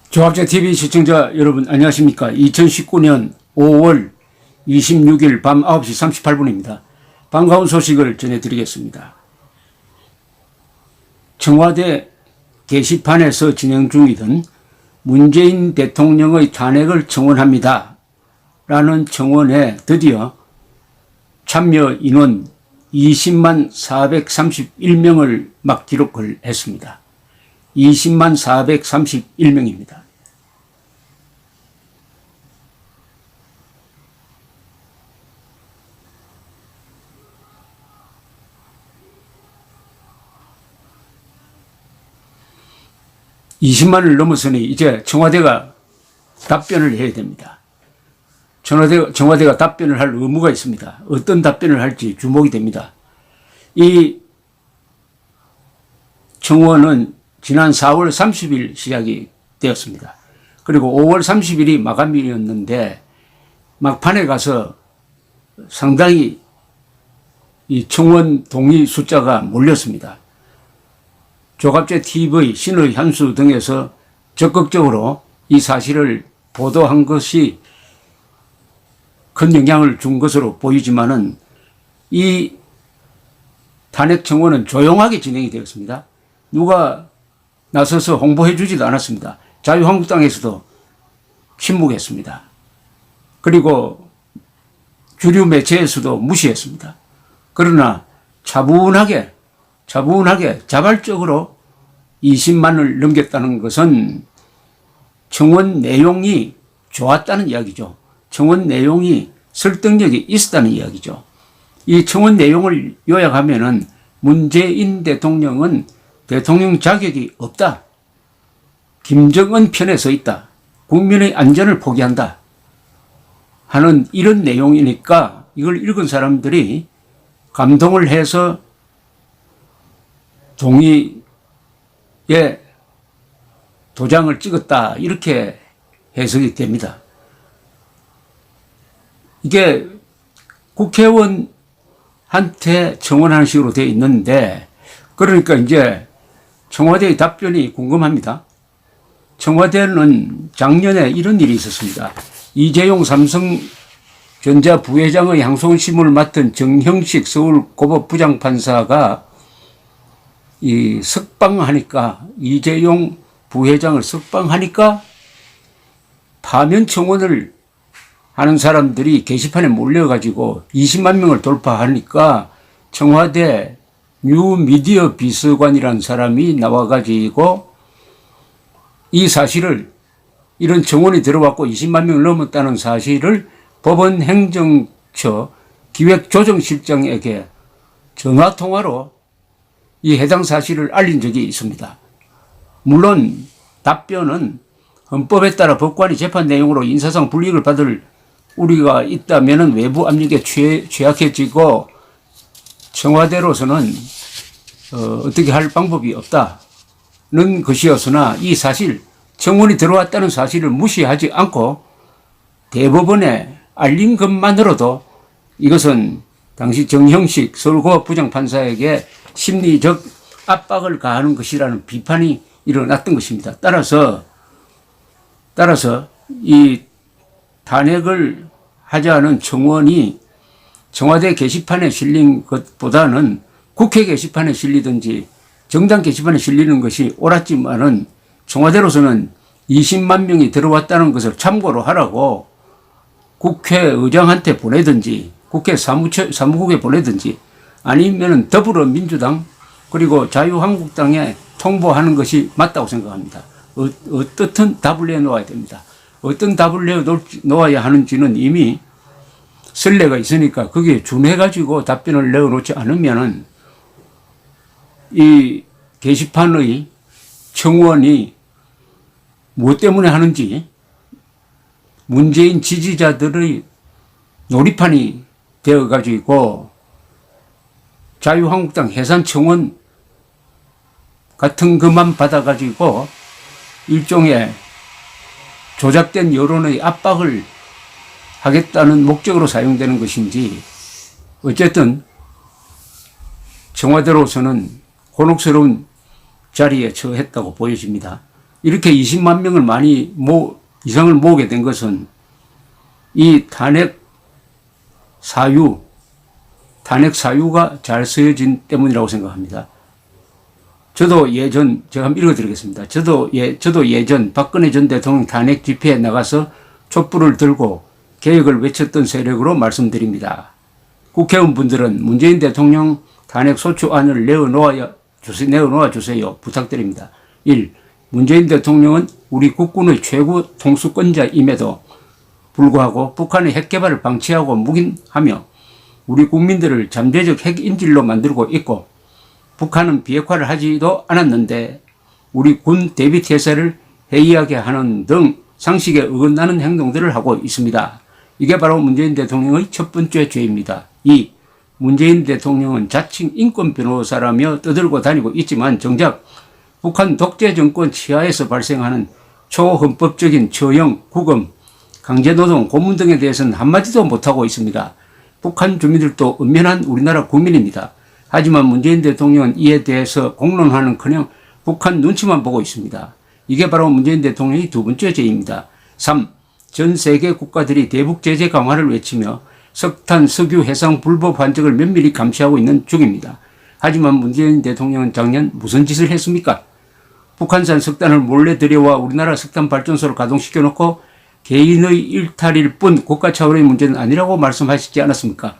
조합제TV 시청자 여러분 안녕하십니까. 2019년 5월 26일 밤 9시 38분입니다. 반가운 소식을 전해드리겠습니다. 청와대 게시판에서 진행 중이던 문재인 대통령의 탄핵을 청원합니다 라는 청원에 드디어 참여 인원 20만 431명을 막 기록을 했습니다. 20만 431명입니다. (20만을) 넘었으니 이제 청와대가 답변을 해야 됩니다. 청와대가 답변을 할 의무가 있습니다. 어떤 답변을 할지 주목이 됩니다. 이 청원은 지난 4월 30일 시작이 되었습니다. 그리고 5월 30일이 마감일이었는데 막판에 가서 상당히 이 청원 동의 숫자가 몰렸습니다. 조갑제TV, 신의 한수 등에서 적극적으로 이 사실을 보도한 것이 큰 영향을 준 것으로 보이지만은 이 탄핵 청원은 조용하게 진행이 되었습니다. 누가 나서서 홍보해 주지도 않았습니다. 자유한국당에서도 침묵했습니다. 그리고 주류 매체에서도 무시했습니다. 그러나 차분하게 자발적으로 20만을 넘겼다는 것은 청원 내용이 좋았다는 이야기죠. 청원 내용이 설득력이 있었다는 이야기죠. 이 청원 내용을 요약하면은 문재인 대통령은 대통령 자격이 없다. 김정은 편에 서 있다. 국민의 안전을 포기한다. 하는 이런 내용이니까 이걸 읽은 사람들이 감동을 해서 동의에 도장을 찍었다. 이렇게 해석이 됩니다. 이게 국회의원한테 청원하는 식으로 되어 있는데 그러니까 이제 청와대의 답변이 궁금합니다. 청와대는 작년에 이런 일이 있었습니다. 이재용 삼성전자 부회장의 항소심을 맡은 정형식 서울고법 부장판사가 이 석방하니까 이재용 부회장을 석방하니까 파면 청원을 하는 사람들이 게시판에 몰려가지고 20만 명을 돌파하니까 청와대 뉴미디어 비서관이라는 사람이 나와가지고 이 사실을 이런 청원이 들어왔고 20만 명을 넘었다는 사실을 법원 행정처 기획조정실장에게 전화통화로 이 해당 사실을 알린 적이 있습니다. 물론 답변은 헌법에 따라 법관이 재판 내용으로 인사상 불이익을 받을 우리가 있다면 외부 압력에 취약해지고 청와대로서는 어떻게 할 방법이 없다는 것이었으나 이 사실 청원이 들어왔다는 사실을 무시하지 않고 대법원에 알린 것만으로도 이것은 당시 정형식 서울고법 부장판사에게 심리적 압박을 가하는 것이라는 비판이 일어났던 것입니다. 따라서 이 탄핵을 하자는 청원이 청와대 게시판에 실린 것보다는 국회 게시판에 실리든지 정당 게시판에 실리는 것이 옳았지만은 청와대로서는 20만 명이 들어왔다는 것을 참고로 하라고 국회의장한테 보내든지 국회 사무국에 보내든지 아니면 더불어민주당 그리고 자유한국당에 통보하는 것이 맞다고 생각합니다. 어떻든 답을 내놓아야 됩니다. 어떤 답을 내놓아야 하는지는 이미 선례가 있으니까 거기에 준해가지고 답변을 내어놓지 않으면은 이 게시판의 청원이 무엇 때문에 하는지 문재인 지지자들의 놀이판이 되어가지고 자유한국당 해산 청원 같은 것만 받아가지고 일종의 조작된 여론의 압박을 하겠다는 목적으로 사용되는 것인지 어쨌든 청와대로서는 곤혹스러운 자리에 처했다고 보여집니다. 이렇게 20만 명을 이상을 모으게 된 것은 이 탄핵 사유가 잘 쓰여진 때문이라고 생각합니다. 저도 예전, 제가 한번 읽어드리겠습니다. 저도 예전 박근혜 전 대통령 탄핵 집회에 나가서 촛불을 들고 개혁을 외쳤던 세력으로 말씀드립니다. 국회의원분들은 문재인 대통령 탄핵 소추안을 내어놓아 주세요. 부탁드립니다. 1. 문재인 대통령은 우리 국군의 최고 통수권자임에도 불구하고 북한의 핵개발을 방치하고 묵인하며 우리 국민들을 잠재적 핵인질로 만들고 있고 북한은 비핵화를 하지도 않았는데 우리 군 대비태세를 해이하게 하는 등 상식에 어긋나는 행동들을 하고 있습니다. 이게 바로 문재인 대통령의 첫 번째 죄입니다. 2. 문재인 대통령은 자칭 인권 변호사라며 떠들고 다니고 있지만 정작 북한 독재 정권 치하에서 발생하는 초헌법적인 처형, 구금, 강제노동, 고문 등에 대해서는 한마디도 못하고 있습니다. 북한 주민들도 엄연한 우리나라 국민입니다. 하지만 문재인 대통령은 이에 대해서 공론하는커녕 북한 눈치만 보고 있습니다. 이게 바로 문재인 대통령의 두 번째 죄입니다. 3. 전 세계 국가들이 대북 제재 강화를 외치며 석탄, 석유, 해상 불법 환적을 면밀히 감시하고 있는 중입니다. 하지만 문재인 대통령은 작년 무슨 짓을 했습니까? 북한산 석탄을 몰래 들여와 우리나라 석탄 발전소를 가동시켜놓고 개인의 일탈일 뿐 국가 차원의 문제는 아니라고 말씀하시지 않았습니까?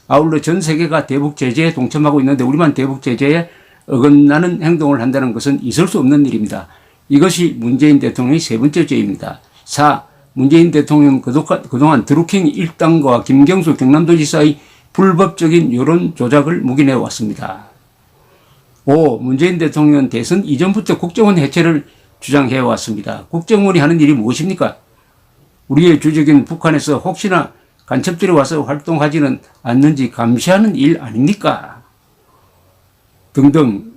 아울러 전 세계가 대북 제재에 동참하고 있는데 우리만 대북 제재에 어긋나는 행동을 한다는 것은 있을 수 없는 일입니다. 이것이 문재인 대통령의 세 번째 죄입니다. 4. 문재인 대통령은 그동안 드루킹 일당과 김경수 경남도지사의 불법적인 여론 조작을 묵인해 왔습니다. 5. 문재인 대통령은 대선 이전부터 국정원 해체를 주장해 왔습니다. 국정원이 하는 일이 무엇입니까? 우리의 주적인 북한에서 혹시나 간첩들이 와서 활동하지는 않는지 감시하는 일 아닙니까? 등등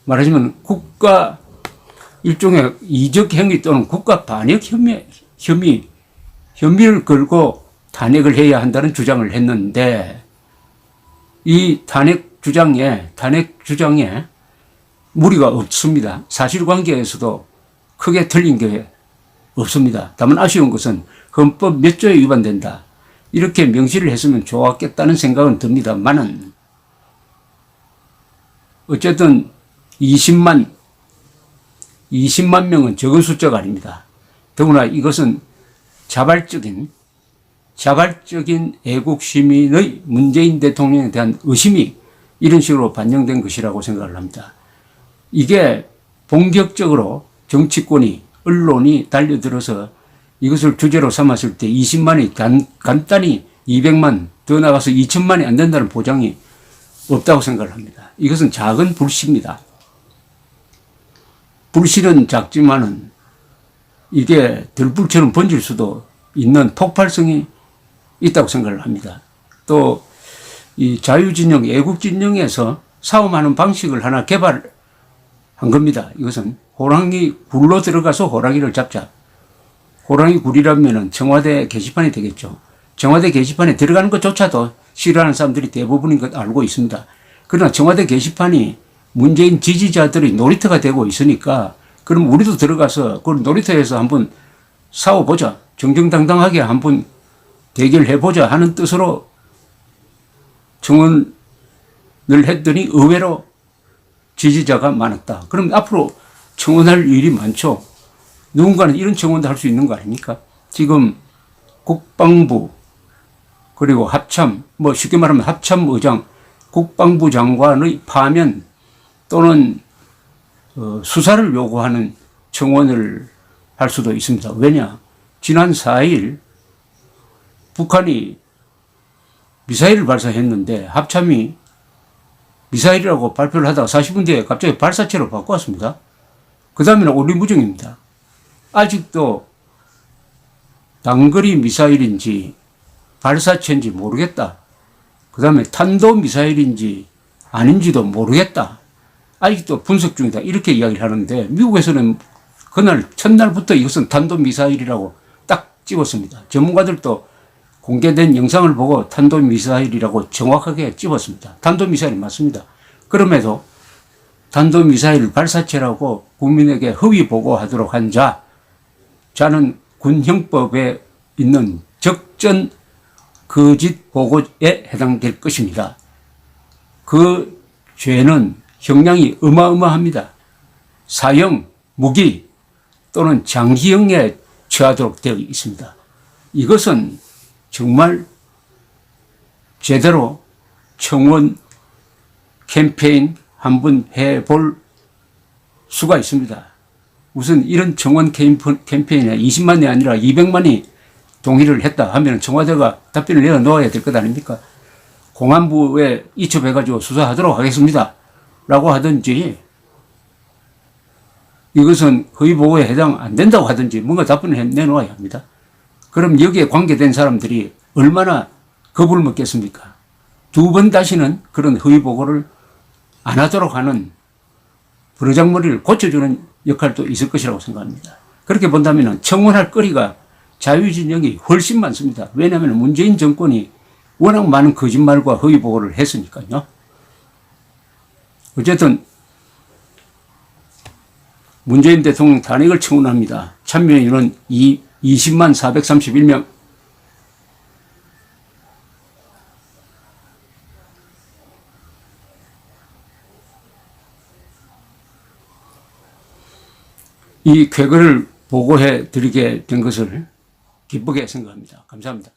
말하자면 국가 일종의 이적 행위 또는 국가 반역 혐의를 걸고 탄핵을 해야 한다는 주장을 했는데 이 탄핵 주장에 무리가 없습니다. 사실관계에서도 크게 틀린 게 없습니다. 다만 아쉬운 것은 헌법 몇 조에 위반된다. 이렇게 명시를 했으면 좋았겠다는 생각은 듭니다만은 어쨌든 20만 명은 적은 숫자가 아닙니다. 더구나 이것은 자발적인 애국 시민의 문재인 대통령에 대한 의심이 이런 식으로 반영된 것이라고 생각을 합니다. 이게 본격적으로 정치권이 언론이 달려들어서 이것을 주제로 삼았을 때 20만이 간단히 200만 더 나가서 2천만이 안 된다는 보장이 없다고 생각을 합니다. 이것은 작은 불씨입니다. 불씨는 작지만은 이게 들불처럼 번질 수도 있는 폭발성이 있다고 생각을 합니다. 또 이 자유진영, 애국진영에서 싸움하는 방식을 하나 개발한 겁니다. 이것은 호랑이 굴로 들어가서 호랑이를 잡자. 호랑이 굴이라면 청와대 게시판이 되겠죠. 청와대 게시판에 들어가는 것조차도 싫어하는 사람들이 대부분인 것 알고 있습니다. 그러나 청와대 게시판이 문재인 지지자들의 놀이터가 되고 있으니까 그럼 우리도 들어가서 그 놀이터에서 한번 싸워보자. 정정당당하게 한번 대결해보자 하는 뜻으로 청원을 했더니 의외로 지지자가 많았다. 그럼 앞으로 청원할 일이 많죠. 누군가는 이런 청원도 할 수 있는 거 아닙니까? 지금 국방부 그리고 합참, 쉽게 말하면 합참의장, 국방부 장관의 파면 또는 수사를 요구하는 청원을 할 수도 있습니다. 왜냐? 지난 4일 북한이 미사일을 발사했는데 합참이 미사일이라고 발표를 하다가 40분 뒤에 갑자기 발사체로 바꿔왔습니다. 그 다음에는 오리무중입니다. 아직도 단거리 미사일인지 발사체인지 모르겠다. 그 다음에 탄도미사일인지 아닌지도 모르겠다. 아직도 분석 중이다. 이렇게 이야기를 하는데 미국에서는 그날 첫날부터 이것은 탄도미사일이라고 딱 집었습니다. 전문가들도 공개된 영상을 보고 탄도미사일이라고 정확하게 집었습니다. 탄도미사일이 맞습니다. 그럼에도 탄도미사일 발사체라고 국민에게 허위 보고하도록 한 자는 군형법에 있는 적전 거짓 보고에 해당될 것입니다. 그 죄는 형량이 어마어마합니다. 사형, 무기 또는 장기형에 처하도록 되어 있습니다. 이것은 정말 제대로 청원 캠페인 한번 해볼 수가 있습니다. 우선 이런 청원 캠페인에 20만이 아니라 200만이 동의를 했다 하면 청와대가 답변을 내어놓아야 될 것 아닙니까? 공안부에 이첩해가지고 수사하도록 하겠습니다 라고 하든지, 이것은 허위보고에 해당 안 된다고 하든지 뭔가 답변을 내놓아야 합니다. 그럼 여기에 관계된 사람들이 얼마나 겁을 먹겠습니까? 두 번 다시는 그런 허위보고를 안 하도록 하는 버르장머리를 고쳐주는 역할도 있을 것이라고 생각합니다. 그렇게 본다면 청원할 거리가 자유진영이 훨씬 많습니다. 왜냐하면 문재인 정권이 워낙 많은 거짓말과 허위보고를 했으니까요. 어쨌든 문재인 대통령 탄핵을 청원합니다. 참여인은 20만 431명. 이 쾌거를 보고해 드리게 된 것을 기쁘게 생각합니다. 감사합니다.